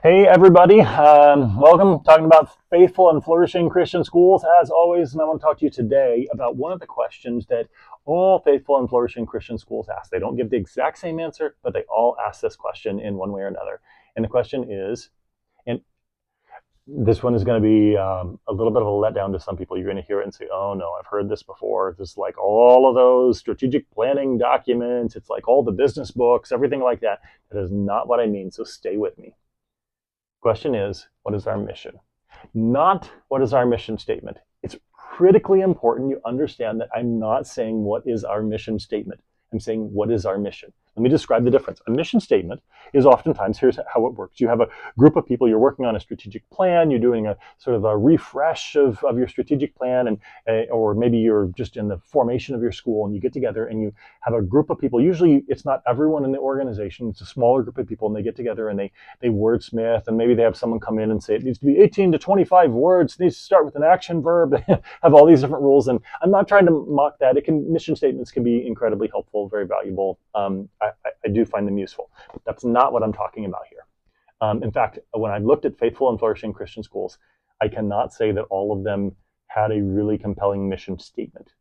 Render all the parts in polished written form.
Hey, everybody. Welcome. Talking about faithful and flourishing Christian schools, as always. And I want to talk to you today about one of the questions that all faithful and flourishing Christian schools ask. They don't give the exact same answer, but they all ask this question in one way or another. And the question is, and this one is going to be a little bit of a letdown to some people. You're going to hear it and say, oh no, I've heard this before. This is like all of those strategic planning documents. It's like all the business books, everything like that. That is not what I mean. So stay with me. Question is, what is our mission? Not what is our mission statement. It's critically important you understand that I'm not saying what is our mission statement. I'm saying what is our mission. Let me describe the difference. A mission statement is oftentimes, here's how it works. You have a group of people, you're working on a strategic plan, you're doing a sort of a refresh of your strategic plan, and or maybe you're just in the formation of your school and you get together and you have a group of people. Usually it's not everyone in the organization, it's a smaller group of people, and they get together and they wordsmith, and maybe they have someone come in and say it needs to be 18 to 25 words, it needs to start with an action verb, have all these different rules. And I'm not trying to mock that. Mission statements can be incredibly helpful, very valuable. I do find them useful. But that's not what I'm talking about here. In fact, when I looked at faithful and flourishing Christian schools, I cannot say that all of them had a really compelling mission statement,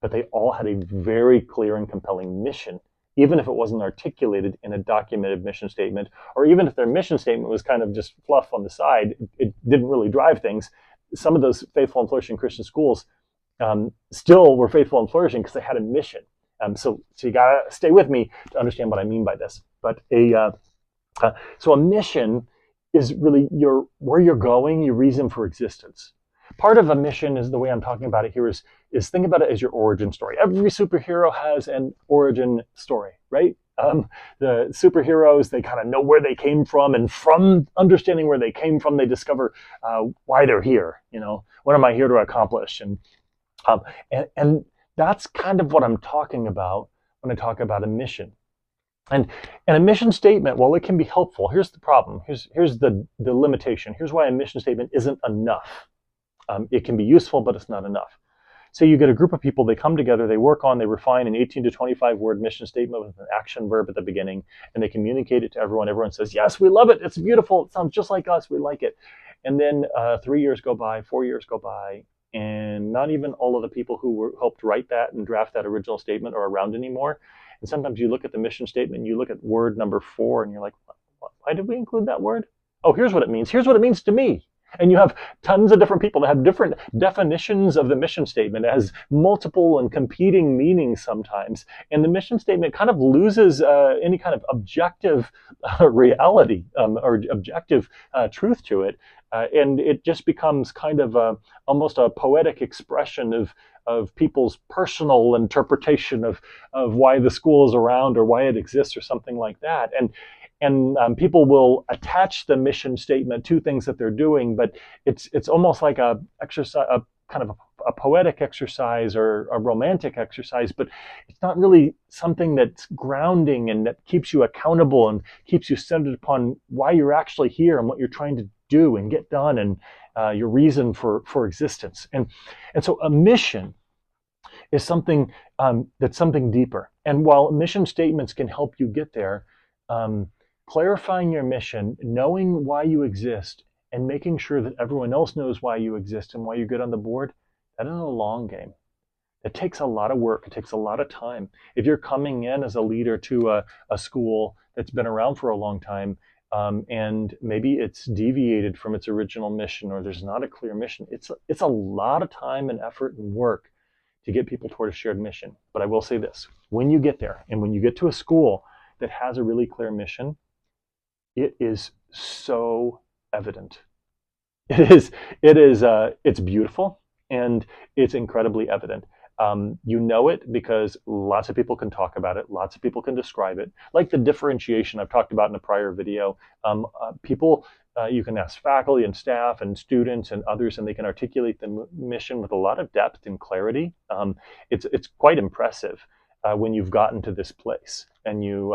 but they all had a very clear and compelling mission, even if it wasn't articulated in a documented mission statement, or even if their mission statement was kind of just fluff on the side, it didn't really drive things. Some of those faithful and flourishing Christian schools still were faithful and flourishing because they had a mission. So you gotta stay with me to understand what I mean by this. But so a mission is really where you're going, your reason for existence. Part of a mission is the way I'm talking about it here is think about it as your origin story. Every superhero has an origin story, right? The superheroes, they kind of know where they came from, and from understanding where they came from, they discover why they're here. What am I here to accomplish? And that's kind of what I'm talking about when I talk about a mission. And a mission statement, while it can be helpful, here's the problem. Here's the limitation. Here's why a mission statement isn't enough. It can be useful, but it's not enough. So you get a group of people, they come together, they refine an 18 to 25 word mission statement with an action verb at the beginning, and they communicate it to everyone. Everyone says, yes, we love it. It's beautiful. It sounds just like us. We like it. And then 3 years go by, 4 years go by, and not even all of the people who helped write that and draft that original statement are around anymore. And sometimes you look at the mission statement, and you look at word number 4, and you're like, why did we include that word? Oh, here's what it means. Here's what it means to me. And you have tons of different people that have different definitions of the mission statement. It has multiple and competing meanings sometimes. And the mission statement kind of loses any kind of objective reality or objective truth to it. And it just becomes kind of almost a poetic expression of people's personal interpretation of why the school is around or why it exists or something like that. And people will attach the mission statement to things that they're doing, but it's almost like a kind of a poetic exercise or a romantic exercise, but it's not really something that's grounding and that keeps you accountable and keeps you centered upon why you're actually here and what you're trying to do and get done, and your reason for existence. And so a mission is something that's something deeper. And while mission statements can help you get there, clarifying your mission, knowing why you exist, and making sure that everyone else knows why you exist and why you're good on the board, that is a long game. It takes a lot of work. It takes a lot of time. If you're coming in as a leader to a school that's been around for a long time, and maybe it's deviated from its original mission, or there's not a clear mission, it's a lot of time and effort and work to get people toward a shared mission. But I will say this, when you get there, and when you get to a school that has a really clear mission, it is so evident. It's beautiful, and it's incredibly evident. You know it because lots of people can talk about it, lots of people can describe it, like the differentiation I've talked about in a prior video. You can ask faculty and staff and students and others, and they can articulate the mission with a lot of depth and clarity. It's quite impressive when you've gotten to this place and you've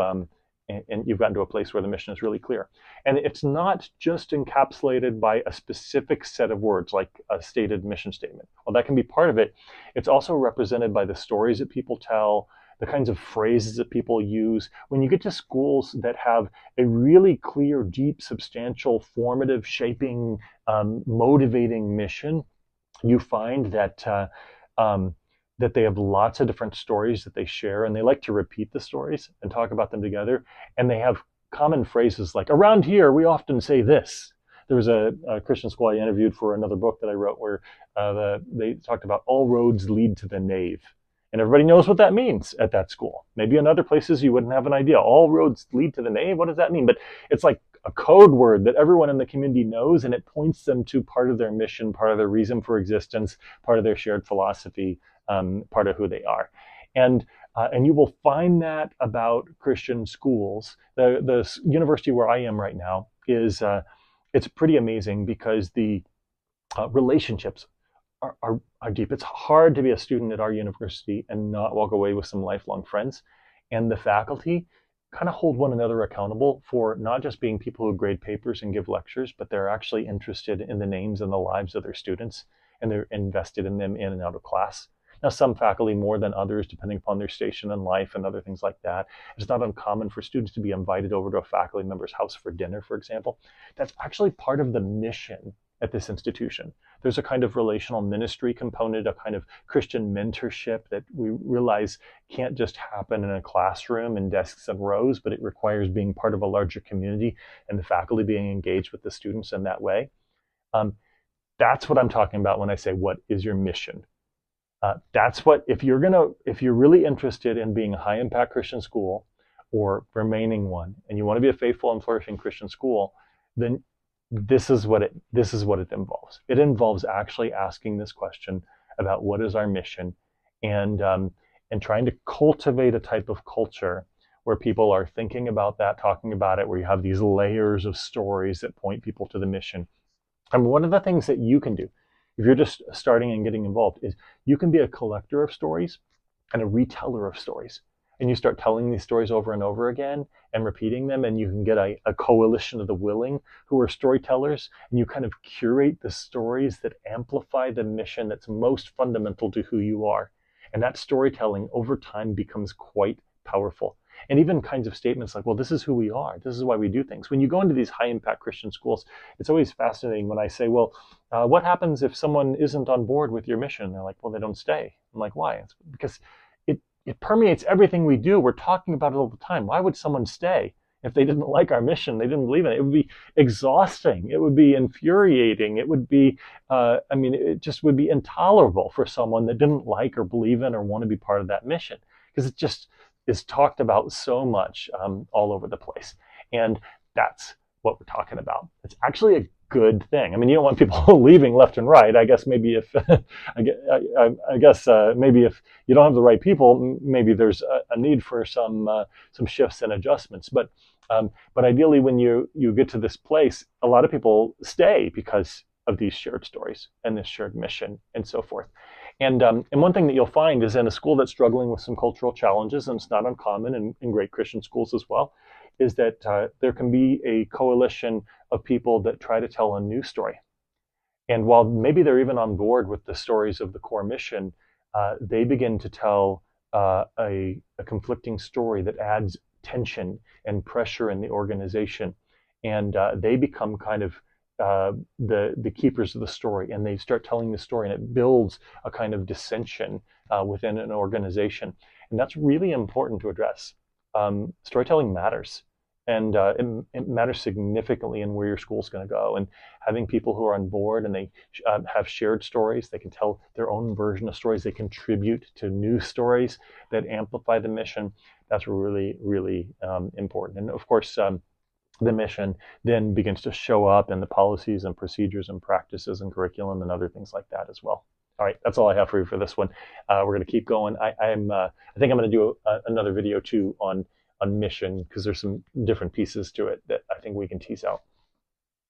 gotten to a place where the mission is really clear. And it's not just encapsulated by a specific set of words like a stated mission statement. Well, that can be part of it. It's also represented by the stories that people tell, the kinds of phrases that people use. When you get to schools that have a really clear, deep, substantial, formative, shaping, motivating mission, you find um, that they have lots of different stories that they share, and they like to repeat the stories and talk about them together. And they have common phrases like, around here, we often say this. There was a Christian school I interviewed for another book that I wrote where they talked about all roads lead to the nave. And everybody knows what that means at that school. Maybe in other places you wouldn't have an idea. All roads lead to the nave? What does that mean? But it's like a code word that everyone in the community knows, and it points them to part of their mission, part of their reason for existence, part of their shared philosophy, part of who they are. And you will find that about Christian schools. The university where I am right now is it's pretty amazing because the relationships are deep. It's hard to be a student at our university and not walk away with some lifelong friends. And the faculty kind of hold one another accountable for not just being people who grade papers and give lectures, but they're actually interested in the names and the lives of their students, and they're invested in them in and out of class. Now, some faculty more than others, depending upon their station in life and other things like that. It's not uncommon for students to be invited over to a faculty member's house for dinner, for example. That's actually part of the mission at this institution. There's a kind of relational ministry component, a kind of Christian mentorship that we realize can't just happen in a classroom in desks and rows, but it requires being part of a larger community and the faculty being engaged with the students in that way. That's what I'm talking about when I say, what is your mission? That's what, if you're really interested in being a high impact Christian school or remaining one, and you want to be a faithful and flourishing Christian school, then this is what it involves. It involves actually asking this question about what is our mission, and trying to cultivate a type of culture where people are thinking about that, talking about it, where you have these layers of stories that point people to the mission. And one of the things that you can do, if you're just starting and getting involved, is you can be a collector of stories and a reteller of stories. And you start telling these stories over and over again and repeating them, and you can get a coalition of the willing who are storytellers, and you kind of curate the stories that amplify the mission that's most fundamental to who you are. And that storytelling over time becomes quite powerful. And even kinds of statements like, well, this is who we are. This is why we do things. When you go into these high impact Christian schools, it's always fascinating when I say, well, what happens if someone isn't on board with your mission? They're like, well, they don't stay. I'm like, why? It's because it permeates everything we do. We're talking about it all the time. Why would someone stay if they didn't like our mission? They didn't believe in it. It would be exhausting. It would be infuriating. It would be, it just would be intolerable for someone that didn't like or believe in or want to be part of that mission, because it just is talked about so much all over the place. And that's what we're talking about. It's actually a good thing. I mean, you don't want people leaving left and right. I guess maybe if maybe if you don't have the right people, maybe there's a need for some shifts and adjustments. But ideally, when you get to this place, a lot of people stay because of these shared stories and this shared mission and so forth. And one thing that you'll find is in a school that's struggling with some cultural challenges, and it's not uncommon in great Christian schools as well, is that there can be a coalition of people that try to tell a new story. And while maybe they're even on board with the stories of the core mission, they begin to tell a conflicting story that adds tension and pressure in the organization. And they become kind of the keepers of the story, and they start telling the story, and it builds a kind of dissension within an organization. And that's really important to address. Storytelling matters. And it matters significantly in where your school's going to go. And having people who are on board and they have shared stories, they can tell their own version of stories, they contribute to new stories that amplify the mission. That's really, really important. And of course, the mission then begins to show up in the policies and procedures and practices and curriculum and other things like that as well. All right, that's all I have for you for this one. We're going to keep going. I think I'm going to do another video too on mission, because there's some different pieces to it that I think we can tease out.